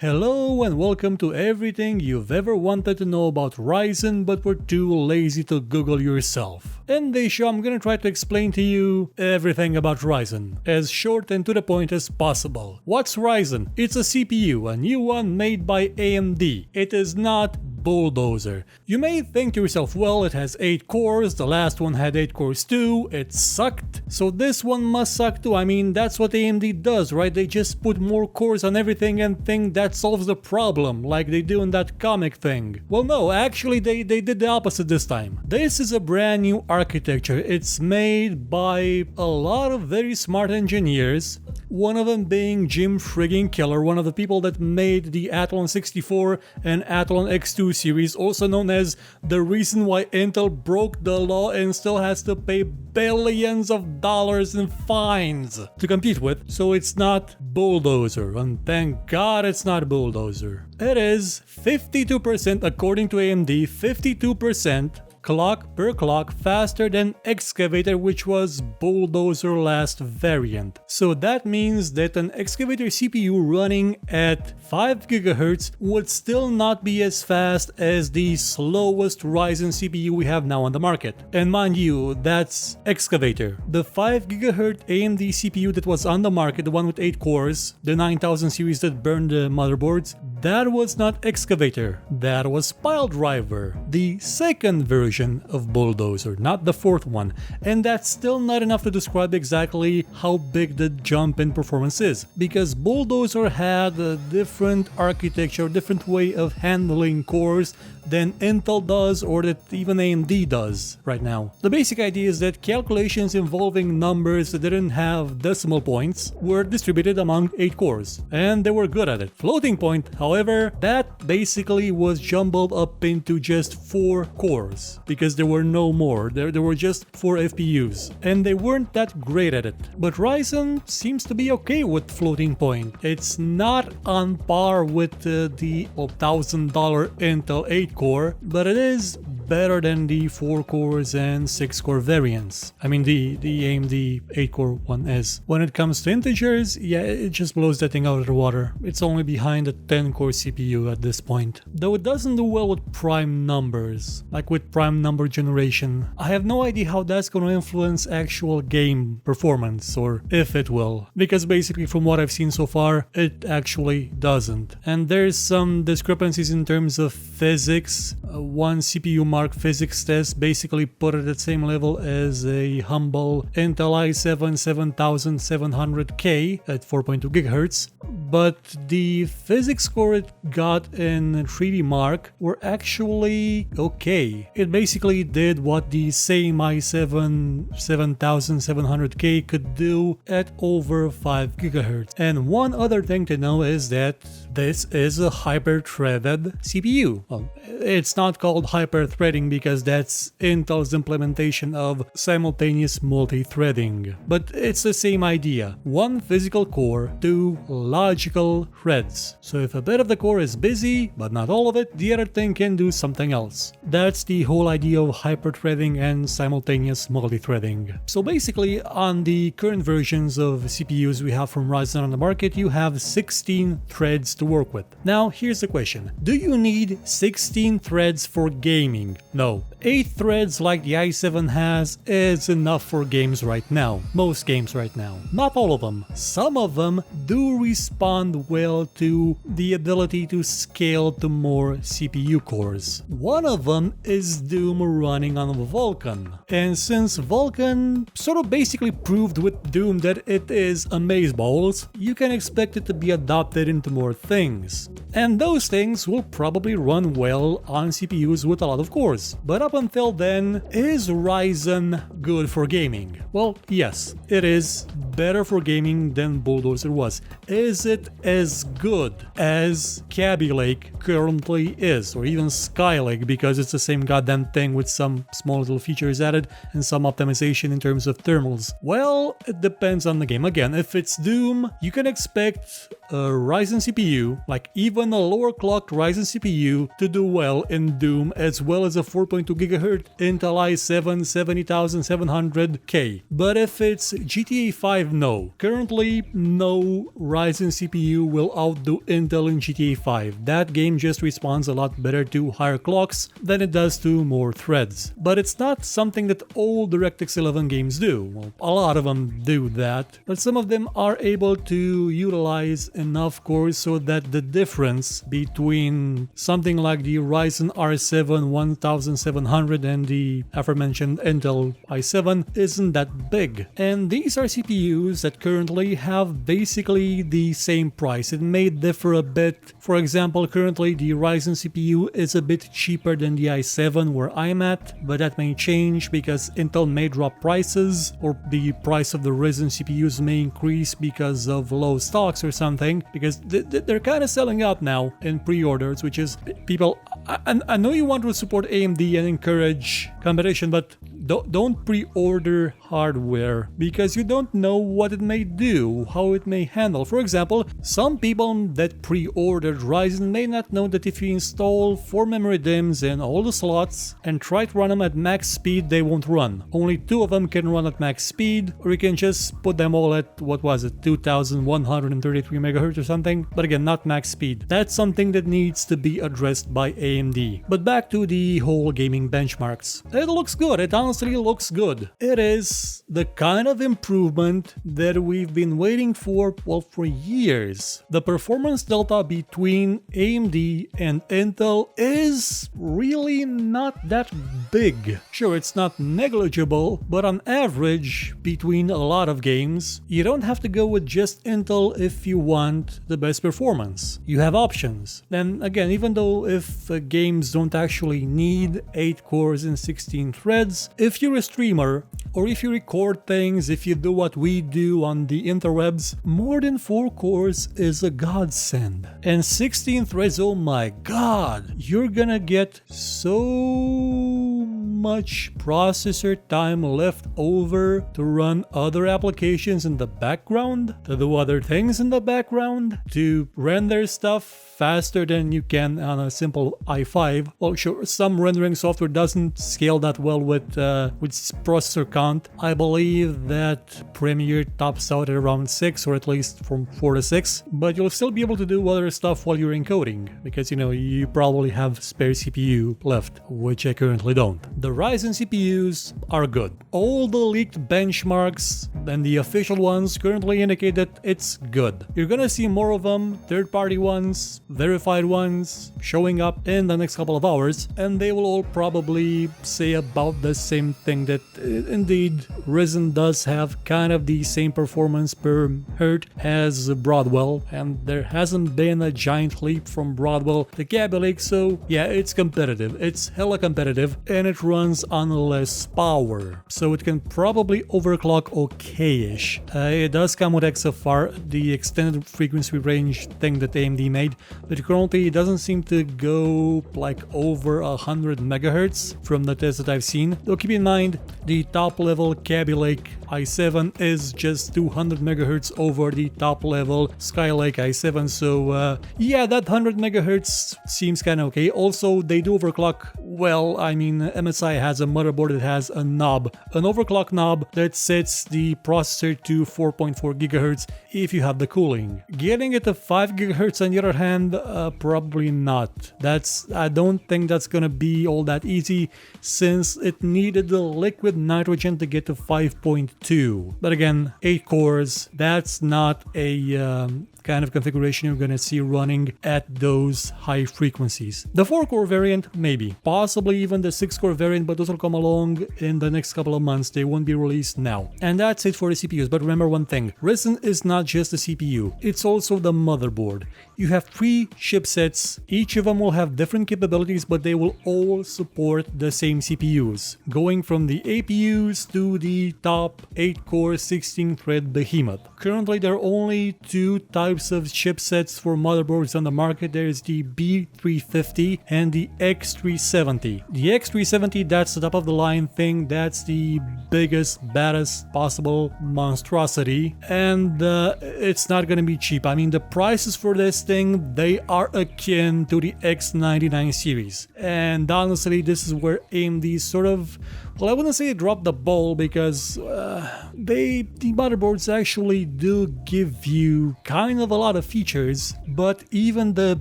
Hello and welcome to everything you've ever wanted to know about Ryzen but were too lazy to Google yourself. In this show I'm gonna try to explain to you everything about Ryzen, as short and to the point as possible. What's Ryzen? It's a CPU, a new one made by AMD. It is not bulldozer. You may think to yourself, well, it has 8 cores, the last one had 8 cores too, it sucked, so this one must suck too. I mean, that's what AMD does, right? They just put more cores on everything and think that solves the problem, like they do in that comic thing. Well, no, actually they did the opposite this time. This is a brand new architecture. It's made by a lot of very smart engineers, one of them being Jim friggin' Keller, one of the people that made the Athlon 64 and Athlon X2 series, also known as the reason why Intel broke the law and still has to pay billions of dollars in fines to compete with. So it's not bulldozer, and thank God it's not bulldozer. It is 52%, according to AMD, 52% clock per clock faster than Excavator, which was bulldozer last variant. So that means that an Excavator CPU running at 5 GHz would still not be as fast as the slowest Ryzen CPU we have now on the market. And mind you, that's Excavator. The 5 GHz AMD CPU that was on the market, the one with 8 cores, the 9000 series that burned the motherboards, that was not Excavator, that was Piledriver, the second version of bulldozer, not the fourth one. And that's still not enough to describe exactly how big the jump in performance is, because bulldozer had a different architecture, different way of handling cores than Intel does, or that even AMD does right now. The basic idea is that calculations involving numbers that didn't have decimal points were distributed among 8 cores, and they were good at it. Floating point, however, that basically was jumbled up into just 4 cores, because there were no more. There were just 4 FPUs, and they weren't that great at it. But Ryzen seems to be okay with floating point. It's not on par with the $1,000 Intel 8 core, but it is better than the 4 cores and 6 core variants. I mean, the AMD 8 core one is. When it comes to integers, yeah, it just blows that thing out of the water. It's only behind a 10 core CPU at this point. Though it doesn't do well with prime numbers, like with prime number generation. I have no idea how that's going to influence actual game performance, or if it will, because basically from what I've seen so far, it actually doesn't. And there's some discrepancies in terms of physics. One CPU mark physics test basically put it at the same level as a humble Intel i7 7700K at 4.2 GHz, but the physics score it got in 3D Mark were actually okay. It basically did what the same i7 7700K could do at over 5 GHz. And one other thing to know is that this is a hyper-threaded CPU. Well, it's not called hyper-threading because that's Intel's implementation of simultaneous multi-threading. But it's the same idea. One physical core, 2 logical threads. So if a bit of the core is busy, but not all of it, the other thing can do something else. That's the whole idea of hyper-threading and simultaneous multi-threading. So basically, on the current versions of CPUs we have from Ryzen on the market, you have 16 threads to work with. Now, here's the question. Do you need 16 threads for gaming? No. 8 threads like the i7 has is enough for games right now. Most games right now. Not all of them. Some of them do respond well to the ability to scale to more CPU cores. One of them is Doom running on Vulkan. And since Vulkan sort of basically proved with Doom that it is amazeballs, you can expect it to be adopted into more things. And those things will probably run well on CPUs with a lot of cores. But up until then, is Ryzen good for gaming? Well, yes, it is better for gaming than Bulldozer was. Is it as good as Kaby Lake currently is, or even Skylake, because it's the same goddamn thing with some small little features added and some optimization in terms of thermals? Well, it depends on the game. Again, if it's Doom, you can expect a Ryzen CPU CPU, like even a lower clocked Ryzen CPU, to do well in Doom, as well as a 4.2 GHz Intel i7 70700K. But if it's GTA 5, no. Currently, no Ryzen CPU will outdo Intel in GTA 5. That game just responds a lot better to higher clocks than it does to more threads. But it's not something that all DirectX 11 games do. Well, a lot of them do that, but some of them are able to utilize enough cores so that the difference between something like the Ryzen R7 1700 and the aforementioned Intel i7 isn't that big. And these are CPUs that currently have basically the same price. It may differ a bit. For example, currently the Ryzen CPU is a bit cheaper than the i7 where I'm at, but that may change because Intel may drop prices, or the price of the Ryzen CPUs may increase because of low stocks or something, because they're kind of selling out now in pre-orders, which is people... I know you want to support AMD and encourage competition, but don't pre-order hardware because you don't know what it may do, how it may handle. For example, some people that pre-ordered Ryzen may not know that if you install 4 memory DIMMs in all the slots and try to run them at max speed, they won't run. Only 2 of them can run at max speed, or you can just put them all at, what was it, 2133 MHz or something, but again, not max speed. That's something that needs to be addressed by AMD. But back to the whole gaming benchmarks. It looks good. It honestly looks good. It is the kind of improvement that we've been waiting for, well, for years. The performance delta between AMD and Intel is really not that big. Sure, it's not negligible, but on average, between a lot of games, you don't have to go with just Intel if you want the best performance. You have options. Then again, even though if games don't actually need 8 cores and 16 threads, if you're a streamer, or if you record things, if you do what we do on the interwebs, more than 4 cores is a godsend. And 16 threads, oh my god, you're gonna get so much processor time left over to run other applications in the background, to do other things in the background, to render stuff faster than you can on a simple i5. Well, sure, some rendering software doesn't scale that well with processor count. I believe that Premiere tops out at around 6, or at least from 4 to 6, but you'll still be able to do other stuff while you're encoding, because you know, you probably have spare CPU left, which I currently don't. The Ryzen CPUs are good. All the leaked benchmarks and the official ones currently indicate that it's good. You're gonna see more of them, third-party ones, verified ones, showing up in the next couple of hours, and they will all probably say about the same thing, that indeed Ryzen does have kind of the same performance per hertz as Broadwell, and there hasn't been a giant leap from Broadwell to Kaby Lake, so yeah, it's competitive. It's hella competitive, and it runs on less power, so it can probably overclock okay-ish. It does come with XFR, the extended frequency range thing that AMD made, but currently it doesn't seem to go like over 100 megahertz from the tests that I've seen. Though keep in mind, the top level Kaby Lake i7 is just 200 megahertz over the top level Skylake i7, so yeah, that 100 megahertz seems kind of okay. Also, they do overclock well. I mean, MSI has a motherboard that has a knob, an overclock knob that sets the processor to 4.4 gigahertz if you have the cooling. Getting it to 5 gigahertz on the other hand, probably not. I don't think that's gonna be all that easy, since it needed the liquid nitrogen to get to 5.2. But again, 8 cores, that's not a kind of configuration you're gonna see running at those high frequencies. The 4-core variant, maybe. Possibly even the 6-core variant, but those will come along in the next couple of months. They won't be released now. And that's it for the CPUs. But remember one thing, Ryzen is not just the CPU, it's also the motherboard. You have 3 chipsets, each of them will have different capabilities, but they will all support the same CPUs, going from the APUs to the top 8-core 16-thread behemoth. Currently, there are only 2 types of chipsets for motherboards on the market. There is the B350 and the X370. The X370, that's the top of the line thing, that's the biggest, baddest possible monstrosity, and it's not gonna be cheap. I mean, the prices for this thing, they are akin to the X99 series. And honestly, this is where AMD sort of, well, I wouldn't say they dropped the ball because the motherboards actually do give you kind of a lot of features, but even the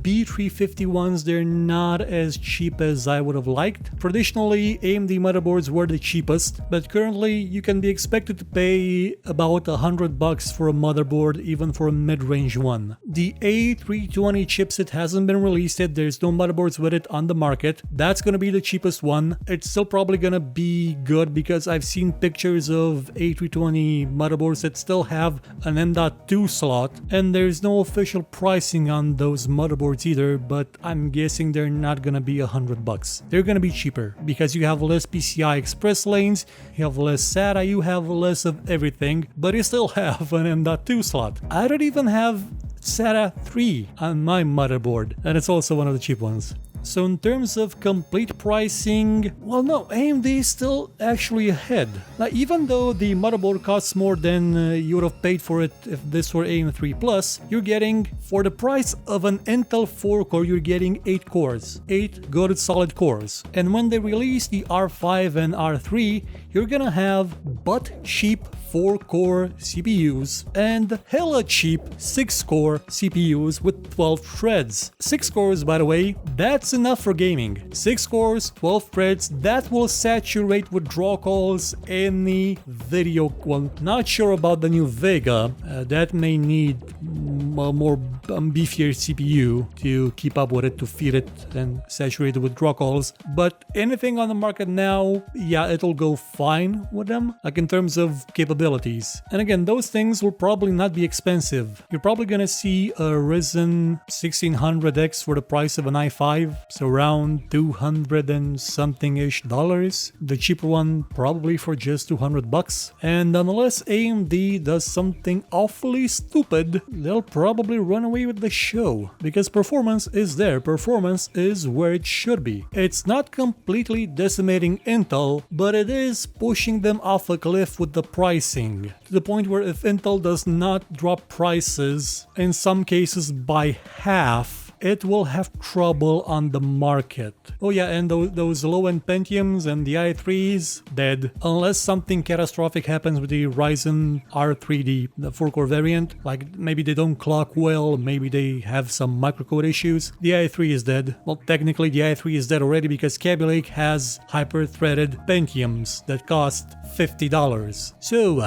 B350 ones, they're not as cheap as I would have liked. Traditionally, AMD motherboards were the cheapest, but currently you can be expected to pay about $100 for a motherboard, even for a mid-range one. The A320 chipset hasn't been released yet, there's no motherboards with it on the market. That's gonna be the cheapest one. It's still probably gonna be good because I've seen pictures of A320 motherboards that still have an M.2 slot, and there's no official pricing on those motherboards either, but I'm guessing they're not gonna be $100. They're gonna be cheaper because you have less PCI Express lanes, you have less SATA, you have less of everything, but you still have an M.2 slot. I don't even have SATA 3 on my motherboard, and it's also one of the cheap ones. So in terms of complete pricing, well no, AMD is still actually ahead. Now even though the motherboard costs more than you would have paid for it if this were AM3 Plus, you're getting, for the price of an Intel 4-core, you're getting 8 cores. 8 good solid cores. And when they release the R5 and R3, you're gonna have butt cheap 4-core CPUs and hella cheap 6-core CPUs with 12 threads. 6 cores, by the way, that's enough for gaming. 6 cores, 12 threads, that will saturate with draw calls any video. Well, not sure about the new Vega, that may need a more beefier CPU to keep up with it, to feed it and saturate it with draw calls. But anything on the market now, yeah, it'll go fine with them, like in terms of capabilities. And again, those things will probably not be expensive. You're probably gonna see a Ryzen 1600X for the price of an i5, so around 200 and something-ish dollars. The cheaper one probably for just $200. And unless AMD does something awfully stupid, they'll probably run away with the show, because performance is there, performance is where it should be. It's not completely decimating Intel, but it is pushing them off a cliff with the pricing, to the point where if Intel does not drop prices, in some cases by half, it will have trouble on the market. Oh yeah, and those low-end Pentiums and the i3s, dead. Unless something catastrophic happens with the Ryzen R3D, the 4-core variant, like maybe they don't clock well, maybe they have some microcode issues, the i3 is dead. Well, technically the i3 is dead already because Kaby Lake has hyper-threaded Pentiums that cost $50. So,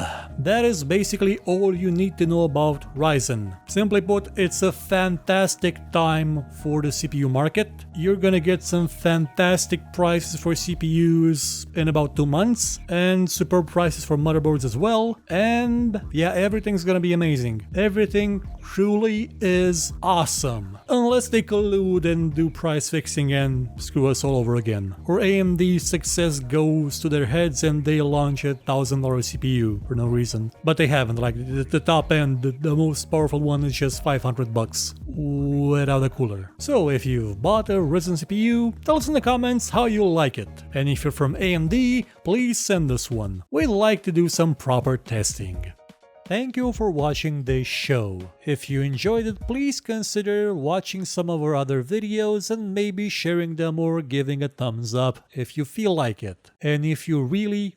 that is basically all you need to know about Ryzen. Simply put, it's a fantastic time for the CPU market. You're gonna get some fantastic prices for CPUs in about 2 months, and superb prices for motherboards as well. And yeah, everything's gonna be amazing. Everything truly is awesome. Unless they collude and do price fixing and screw us all over again. Or AMD's success goes to their heads and they launch a $1,000 CPU for no reason. But they haven't. Like the top end, the most powerful one is just $500 without a cooler. So if you've bought a Ryzen CPU, tell us in the comments how you like it. And if you're from AMD, please send us one. We'd like to do some proper testing. Thank you for watching this show. If you enjoyed it, please consider watching some of our other videos and maybe sharing them or giving a thumbs up if you feel like it. And if you really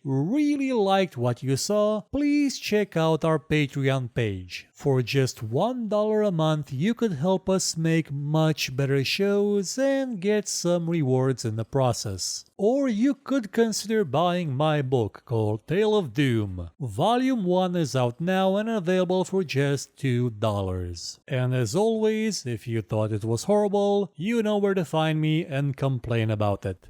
liked what you saw, please check out our Patreon page. For just $1 a month, you could help us make much better shows and get some rewards in the process. Or you could consider buying my book called Tale of Doom. Volume 1 is out now and available for just $2. And as always, if you thought it was horrible, you know where to find me and complain about it.